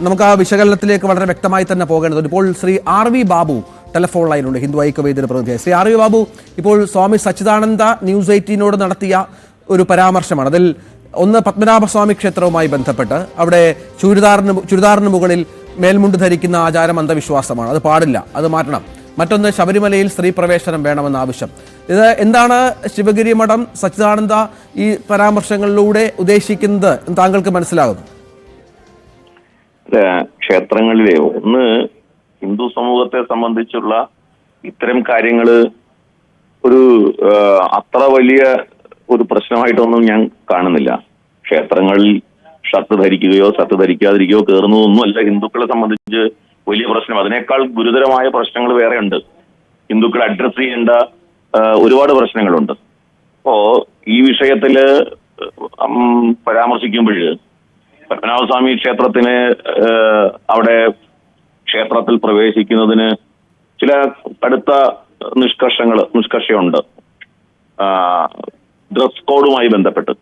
നമുക്ക് ആ വിശകലനത്തിലേക്ക് വളരെ വ്യക്തമായി തന്നെ പോകേണ്ടതുണ്ട്. ഇപ്പോൾ ശ്രീ RV ബാബു ടെലിഫോൺ ലൈനുണ്ട്, ഹിന്ദു ഐക്യവേദിയുടെ പ്രതിനിധിയായി. ശ്രീ RV ബാബു, ഇപ്പോൾ സ്വാമി സച്ചിദാനന്ദ ന്യൂസ് 18നോട് നടത്തിയ ഒരു പരാമർശമാണ്. അതിൽ ഒന്ന്, പത്മനാഭസ്വാമി ക്ഷേത്രവുമായി ബന്ധപ്പെട്ട് അവിടെ ചുരിദാറിന് മുകളിൽ മേൽമുണ്ട് ധരിക്കുന്ന ആചാരം അന്ധവിശ്വാസമാണ്, അത് പാടില്ല, അത് മാറ്റണം. മറ്റൊന്ന്, ശബരിമലയിൽ സ്ത്രീ പ്രവേശനം വേണമെന്ന ആവശ്യം. ഇത് എന്താണ് ശിവഗിരി മഠം സച്ചിദാനന്ദ ഈ പരാമർശങ്ങളിലൂടെ ഉദ്ദേശിക്കുന്നത് എന്ന് താങ്കൾക്ക് മനസ്സിലാകുന്നു? ക്ഷേത്രങ്ങളിലെ ഒന്ന്, ഹിന്ദു സമൂഹത്തെ സംബന്ധിച്ചുള്ള ഇത്തരം കാര്യങ്ങള് ഒരു അത്ര വലിയ ഒരു പ്രശ്നമായിട്ടൊന്നും ഞാൻ കാണുന്നില്ല. ക്ഷേത്രങ്ങളിൽ ഷർട്ട് ധരിക്കുകയോ ഷർട്ട് ധരിക്കാതിരിക്കുകയോ കയറുന്നതൊന്നും അല്ല ഹിന്ദുക്കളെ സംബന്ധിച്ച് വലിയ പ്രശ്നം. അതിനേക്കാൾ ഗുരുതരമായ പ്രശ്നങ്ങൾ വേറെ ഉണ്ട്. ഹിന്ദുക്കൾ അഡ്രസ് ചെയ്യേണ്ട ഒരുപാട് പ്രശ്നങ്ങളുണ്ട്. അപ്പോ ഈ വിഷയത്തില് പരാമർശിക്കുമ്പോൾ പത്മനാഭസ്വാമി ക്ഷേത്രത്തിന് അവിടെ ക്ഷേത്രത്തിൽ പ്രവേശിക്കുന്നതിന് ചില കടുത്ത നിഷ്കർഷയുണ്ട് ഡ്രസ് കോഡുമായി ബന്ധപ്പെട്ട്.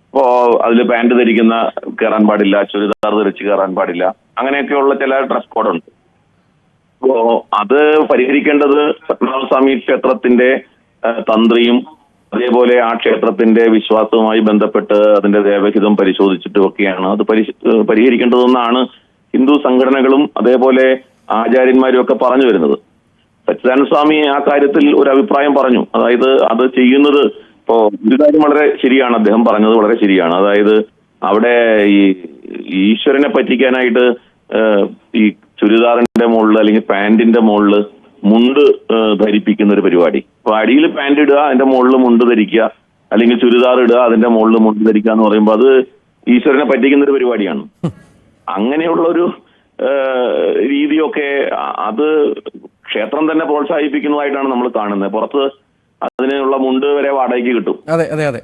അപ്പോ അതിൽ പാന്റ് ധരിക്കുന്ന കയറാൻ പാടില്ല, ചുരിദാർ ധരിച്ച് കയറാൻ പാടില്ല, അങ്ങനെയൊക്കെയുള്ള ചില ഡ്രസ് കോഡുണ്ട്. അപ്പോ അത് പരിഹരിക്കേണ്ടത് പത്മനാഭസ്വാമി ക്ഷേത്രത്തിന്റെ തന്ത്രിയും അതേപോലെ ആ ക്ഷേത്രത്തിന്റെ വിശ്വാസവുമായി ബന്ധപ്പെട്ട് അതിന്റെ ദേവഹിതം പരിശോധിച്ചിട്ടുമൊക്കെയാണ് അത് പരിഹരിക്കേണ്ടതെന്നാണ് ഹിന്ദു സംഘടനകളും അതേപോലെ ആചാര്യന്മാരും ഒക്കെ പറഞ്ഞു വരുന്നത്. സച്ചിദാനന്ദ സ്വാമി ആ കാര്യത്തിൽ ഒരു അഭിപ്രായം പറഞ്ഞു. അതായത് അത് ചെയ്യുന്നത് ഇപ്പോ ഒരു കാര്യം വളരെ ശരിയാണ്, അദ്ദേഹം പറഞ്ഞത് വളരെ ശരിയാണ്. അതായത് അവിടെ ഈ ഈശ്വരനെ പറ്റിക്കാനായിട്ട് ഈ ചുരിദാറിന്റെ മുകളിൽ അല്ലെങ്കിൽ പാന്റിന്റെ മുകളിൽ മുണ്ട് ധരിപ്പിക്കുന്ന ഒരു പരിപാടി. അപ്പൊ അടിയിൽ പാന്റ് ഇടുക, അതിന്റെ മുകളിൽ മുണ്ട് ധരിക്കുക, അല്ലെങ്കിൽ ചുരിദാർ ഇടുക, അതിന്റെ മുകളിൽ മുണ്ട് ധരിക്കുക എന്ന് പറയുമ്പോൾ അത് ഈശ്വരനെ പറ്റിക്കുന്ന ഒരു പരിപാടിയാണ്. അങ്ങനെയുള്ള ഒരു രീതിയൊക്കെ അത് ക്ഷേത്രം തന്നെ പ്രോത്സാഹിപ്പിക്കുന്നതായിട്ടാണ് നമ്മൾ കാണുന്നത്. പുറത്ത് അതിനുള്ള മുണ്ട് വരെ വാടകയ്ക്ക് കിട്ടും. അതെ അതെ അതെ,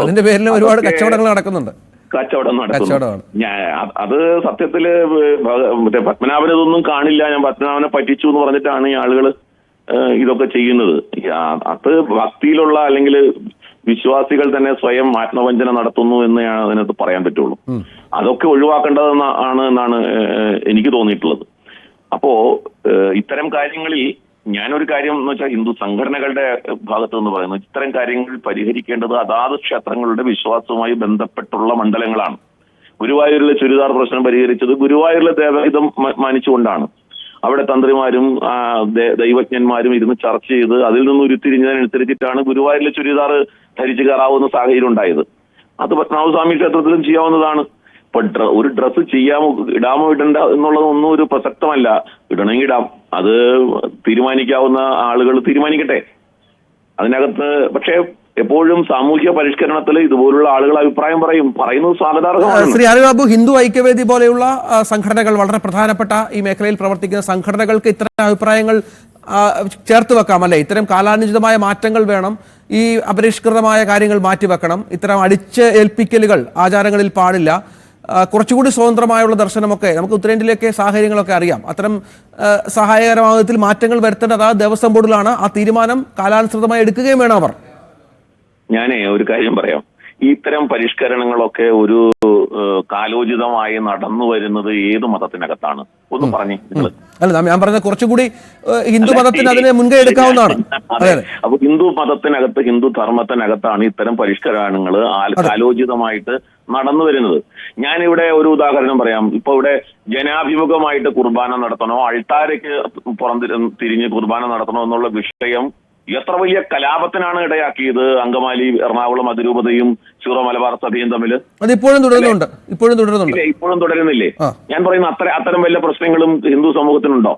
അതിന്റെ പേരിൽ ഒരുപാട് കച്ചവടങ്ങൾ നടക്കുന്നുണ്ട്. കച്ചവടം നടക്കുന്നു. അത് സത്യത്തില് മറ്റേ പത്മനാഭൻ ഇതൊന്നും കാണില്ല, ഞാൻ പത്മനാഭനെ പറ്റിച്ചു എന്ന് പറഞ്ഞിട്ടാണ് ഈ ആളുകൾ ഇതൊക്കെ ചെയ്യുന്നത്. അത് ഭക്തിയിലുള്ള അല്ലെങ്കിൽ വിശ്വാസികൾ തന്നെ സ്വയം ആത്മവഞ്ചന നടത്തുന്നു എന്ന് അതിനകത്ത് പറയാൻ പറ്റുള്ളൂ. അതൊക്കെ ഒഴിവാക്കേണ്ടതെന്നാണ് എനിക്ക് തോന്നിയിട്ടുള്ളത്. അപ്പോ ഇത്തരം കാര്യങ്ങളിൽ ഞാനൊരു കാര്യം എന്ന് വെച്ചാൽ ഹിന്ദു സംഘടനകളുടെ ഭാഗത്ത് നിന്ന് പറയുന്നത് ഇത്തരം കാര്യങ്ങൾ പരിഹരിക്കേണ്ടത് അതാത് ക്ഷേത്രങ്ങളുടെ വിശ്വാസവുമായി ബന്ധപ്പെട്ടുള്ള മണ്ഡലങ്ങളാണ്. ഗുരുവായൂരിലെ ചുരിദാർ പ്രശ്നം പരിഹരിച്ചത് ഗുരുവായൂരിലെ ദേവഹിതം മാനിച്ചുകൊണ്ടാണ്. അവിടെ തന്ത്രിമാരും ദൈവജ്ഞന്മാരും ഇരുന്ന് ചർച്ച ചെയ്ത് അതിൽ നിന്ന് ഉരുത്തിരിഞ്ഞതിനനുസരിച്ചിട്ടാണ് ഗുരുവായൂരിലെ ചുരിദാർ ധരിച്ചു കയറാവുന്ന സാഹചര്യം ഉണ്ടായത്. അത് പത്മനാഭസ്വാമി ക്ഷേത്രത്തിലും ചെയ്യാവുന്നതാണ്. ഇപ്പൊ ഒരു ഡ്രസ്സ് ചെയ്യാമോ ഇടാമോ ഇടണ്ട എന്നുള്ളതൊന്നും ഒരു പ്രസക്തമല്ല. ഇടണമെങ്കിൽ ഇടാം, അത് തീരുമാനിക്കാവുന്ന ആളുകൾ തീരുമാനിക്കട്ടെ. അതിനകത്ത് പക്ഷേ എപ്പോഴും സാമൂഹ്യ പരിഷ്കരണത്തിൽ ഇതുപോലുള്ള ആളുകൾ അഭിപ്രായം പറയുന്നത് സ്വാഗതാർഹമാണ്. ശ്രീ RV ബാബു, ഹിന്ദു ഐക്യവേദി പോലെയുള്ള സംഘടനകൾ, വളരെ പ്രധാനപ്പെട്ട ഈ മേഖലയിൽ പ്രവർത്തിക്കുന്ന സംഘടനകൾക്ക് ഇത്തരം അഭിപ്രായങ്ങൾ ചേർത്ത് വെക്കാം അല്ലെ? ഇത്തരം കാലാനുചിതമായ മാറ്റങ്ങൾ വേണം, ഈ അപരിഷ്കൃതമായ കാര്യങ്ങൾ മാറ്റിവെക്കണം, ഇത്തരം അടിച്ച് ഏൽപ്പിക്കലുകൾ ആചാരങ്ങളിൽ പാടില്ല, കുറച്ചുകൂടി സ്വതന്ത്രമായുള്ള ദർശനമൊക്കെ നമുക്ക് ഉത്തരേന്ത്യയിലേക്ക് സാഹചര്യങ്ങളൊക്കെ അറിയാം. അത്തരം സഹായകരമായ വിധത്തിൽ മാറ്റങ്ങൾ വരുത്തേണ്ടത് ആ ദേവസ്വം ബോർഡിലാണ്. ആ തീരുമാനം കാലാനുസൃതമായി എടുക്കുകയും വേണം അവർ. ഞാനേ ഒരു കാര്യം പറയാം. ഇത്തരം പരിഷ്കരണങ്ങളൊക്കെ ഒരു കാലോചിതമായി നടന്നു വരുന്നത് ഏത് മതത്തിനകത്താണ്? ഒന്ന് പറഞ്ഞേ നിങ്ങൾ. അല്ല, ഞാൻ പറഞ്ഞത് കുറച്ചുകൂടി ഹിന്ദു മതത്തിന് അതിനെ മുൻകൈ എടുക്കാവുന്നതാണ്. അപ്പൊ ഹിന്ദു മതത്തിനകത്ത്, ഹിന്ദു ധർമ്മത്തിനകത്താണ് ഇത്തരം പരിഷ്കരണങ്ങൾ കാലോചിതമായിട്ട് നടന്നു വരുന്നത്. ഞാനിവിടെ ഒരു ഉദാഹരണം പറയാം. ഇപ്പൊ ഇവിടെ ജനാഭിമുഖമായിട്ട് കുർബാന നടത്തണോ, അൾത്താരയ്ക്ക് തിരിഞ്ഞ് കുർബാന നടത്തണോ എന്നുള്ള വിഷയം എത്ര വലിയ കലാപത്തിനാണ് ഇടയാക്കിയത്. അങ്കമാലി, എറണാകുളം അതിരൂപതയും സീറോ മലബാർ സഭയും തമ്മിൽ ഇപ്പോഴും തുടരുന്നുണ്ട്. ഇപ്പോഴും തുടരുന്നില്ലേ? ഞാൻ പറയുന്ന അത്തരം വലിയ പ്രശ്നങ്ങളും ഹിന്ദു സമൂഹത്തിനുണ്ടോ?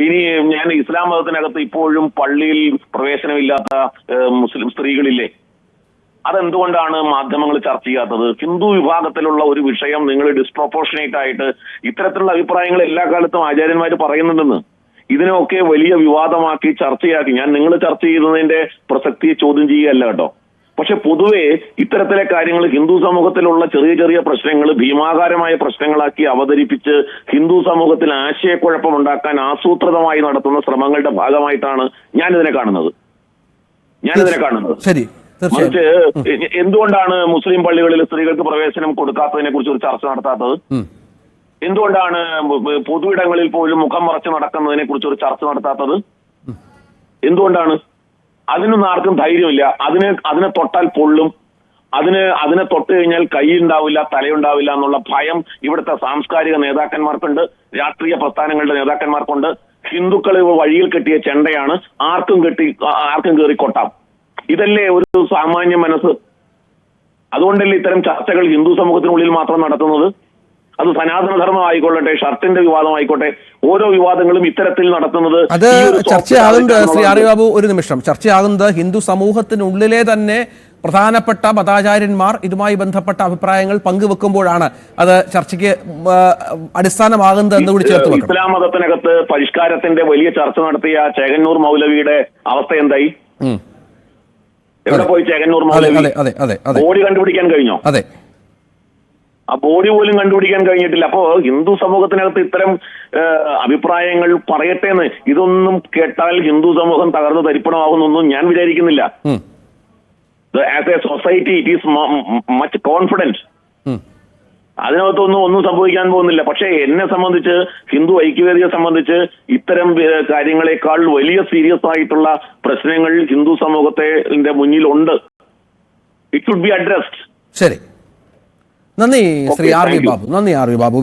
ഇനി ഞാൻ ഇസ്ലാം മതത്തിനകത്ത് ഇപ്പോഴും പള്ളിയിൽ പ്രവേശനമില്ലാത്ത മുസ്ലിം സ്ത്രീകളില്ലേ? അതെന്തുകൊണ്ടാണ് മാധ്യമങ്ങൾ ചർച്ച ചെയ്യാത്തത്? ഹിന്ദു വിഭാഗത്തിലുള്ള ഒരു വിഷയം നിങ്ങൾ ഡിസ്പ്രൊപ്പോർഷനേറ്റ് ആയിട്ട് ഇത്തരത്തിലുള്ള അഭിപ്രായങ്ങൾ എല്ലാ കാലത്തും ആചാര്യന്മാർ പറയുന്നുണ്ടെന്ന്. ഇതിനൊക്കെ വലിയ വിവാദമാക്കി ചർച്ചയാക്കി. ഞാൻ നിങ്ങൾ ചർച്ച ചെയ്യുന്നതിന്റെ പ്രസക്തിയെ ചോദ്യം ചെയ്യുകയല്ല കേട്ടോ. പക്ഷെ പൊതുവെ ഇത്തരത്തിലെ കാര്യങ്ങൾ ഹിന്ദു സമൂഹത്തിലുള്ള ചെറിയ ചെറിയ പ്രശ്നങ്ങൾ ഭീമാകാരമായ പ്രശ്നങ്ങളാക്കി അവതരിപ്പിച്ച് ഹിന്ദു സമൂഹത്തിൽ ആശയക്കുഴപ്പമുണ്ടാക്കാൻ ആസൂത്രിതമായി നടത്തുന്ന ശ്രമങ്ങളുടെ ഭാഗമായിട്ടാണ് ഞാനിതിനെ കാണുന്നത്. ശരി, മറിച്ച് എന്തുകൊണ്ടാണ് മുസ്ലിം പള്ളികളിൽ സ്ത്രീകൾക്ക് പ്രവേശനം കൊടുക്കാത്തതിനെ കുറിച്ച് ഒരു ചർച്ച നടത്താത്തത്? എന്തുകൊണ്ടാണ് പൊതുയിടങ്ങളിൽ പോലും മുഖം മറച്ച് നടക്കുന്നതിനെ കുറിച്ച് ഒരു ചർച്ച നടത്താത്തത്? എന്തുകൊണ്ടാണ്? അതിനൊന്നും ആർക്കും ധൈര്യമില്ല. അതിനെ തൊട്ടാൽ പൊള്ളും, അതിനെ തൊട്ട് കഴിഞ്ഞാൽ കൈയുണ്ടാവില്ല, തലയുണ്ടാവില്ല എന്നുള്ള ഭയം ഇവിടുത്തെ സാംസ്കാരിക നേതാക്കന്മാർക്കുണ്ട്, രാഷ്ട്രീയ പ്രസ്ഥാനങ്ങളുടെ നേതാക്കന്മാർക്കുണ്ട്. ഹിന്ദുക്കൾ വഴിയിൽ കെട്ടിയ ചെണ്ടയാണ്, ആർക്കും കയറി കൊട്ടാം. ഇതല്ലേ ഒരു സാമാന്യ മനസ്സ്? അതുകൊണ്ടല്ലേ ഇത്തരം ചർച്ചകൾ ഹിന്ദു സമൂഹത്തിനുള്ളിൽ മാത്രം നടത്തുന്നത്? അത് സനാതനധർമ്മം ആയിക്കൊള്ളട്ടെ, ഷർട്ടിന്റെ വിവാദം ആയിക്കോട്ടെ, ഓരോ വിവാദങ്ങളും ഇത്തരത്തിൽ നടത്തുന്നത്. അത് ചർച്ചയാകുന്നത് ശ്രീ ആർ വി ബാബു, ഒരു നിമിഷം, ചർച്ചയാകുന്നത് ഹിന്ദു സമൂഹത്തിനുള്ളിലെ തന്നെ പ്രധാനപ്പെട്ട മതാചാര്യന്മാർ ഇതുമായി ബന്ധപ്പെട്ട അഭിപ്രായങ്ങൾ പങ്കുവെക്കുമ്പോഴാണ് അത് ചർച്ചയ്ക്ക് അടിസ്ഥാനമാകുന്നത് എന്ന് കൂടി ചേർത്ത് വെക്കണം. ഇസ്ലാം മതത്തിനകത്ത് പരിഷ്കാരത്തിന്റെ വലിയ ചർച്ച നടത്തിയ ചേകന്നൂർ മൗലവിയുടെ അവസ്ഥ എന്തായി? എവിടെ പോയി ചേകന്നൂർ മൗലവി? ബോഡി കണ്ടുപിടിക്കാൻ കഴിഞ്ഞോ? അതെ, ആ ബോഡി പോലും കണ്ടുപിടിക്കാൻ കഴിഞ്ഞിട്ടില്ല. അപ്പോ ഹിന്ദു സമൂഹത്തിനകത്ത് ഇത്തരം അഭിപ്രായങ്ങൾ പറയട്ടെ എന്ന്, ഇതൊന്നും കേട്ടാൽ ഹിന്ദു സമൂഹം തകർന്ന് തരിപ്പണമാകുന്നൊന്നും ഞാൻ വിചാരിക്കുന്നില്ല. As a society it is much confident. അതിനകത്തൊന്നും സംഭവിക്കാൻ പോകുന്നില്ല. പക്ഷേ എന്നെ സംബന്ധിച്ച്, ഹിന്ദു ഐക്യവേദിയെ സംബന്ധിച്ച് ഇത്തരം കാര്യങ്ങളെക്കാൾ വലിയ സീരിയസ് ആയിട്ടുള്ള പ്രശ്നങ്ങൾ ഹിന്ദു സമൂഹത്തിന്റെ മുന്നിലുണ്ട്. It should be addressed. ശരി, നന്ദി ശ്രീ ആർ വി ബാബു. നന്ദി ആർ വി ബാബു.